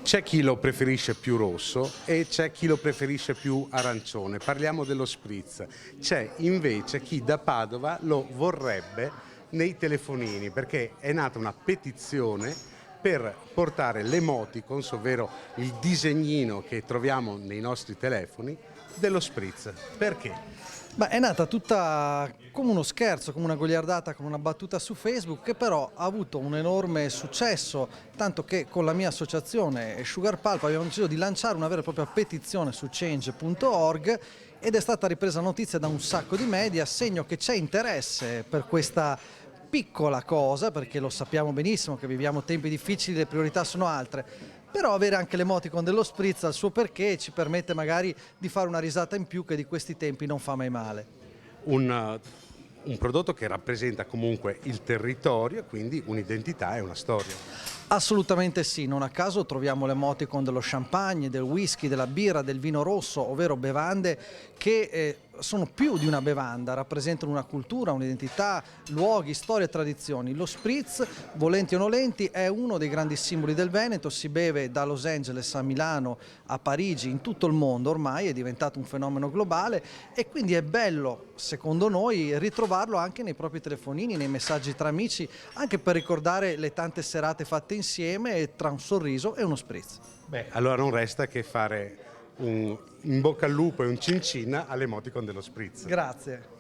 C'è chi lo preferisce più rosso e c'è chi lo preferisce più arancione. Parliamo dello spritz. C'è invece chi da Padova lo vorrebbe nei telefonini, perché è nata una petizione per portare l'emoticons, ovvero il disegnino che troviamo nei nostri telefoni, dello spritz. Perché? Beh, è nata tutta come uno scherzo, come una goliardata, come una battuta su Facebook, che però ha avuto un enorme successo, tanto che con la mia associazione Sugar Pulp abbiamo deciso di lanciare una vera e propria petizione su change.org ed è stata ripresa notizia da un sacco di media, segno che c'è interesse per questa piccola cosa, perché lo sappiamo benissimo che viviamo tempi difficili, le priorità sono altre. Però avere anche l'emoticon dello spritz ha il suo perché, ci permette magari di fare una risata in più che di questi tempi non fa mai male. Un prodotto che rappresenta comunque il territorio e quindi un'identità e una storia. Assolutamente sì, non a caso troviamo l'emoticon dello champagne, del whisky, della birra, del vino rosso, ovvero bevande che sono più di una bevanda, rappresentano una cultura, un'identità, luoghi, storie e tradizioni. Lo spritz, volenti o nolenti, è uno dei grandi simboli del Veneto, si beve da Los Angeles a Milano, a Parigi, in tutto il mondo ormai, è diventato un fenomeno globale e quindi è bello, secondo noi, ritrovarlo anche nei propri telefonini, nei messaggi tra amici, anche per ricordare le tante serate fatte insieme tra un sorriso e uno spritz. Beh, allora non resta che fare un in bocca al lupo e un cincin all'emoticon dello spritz. Grazie.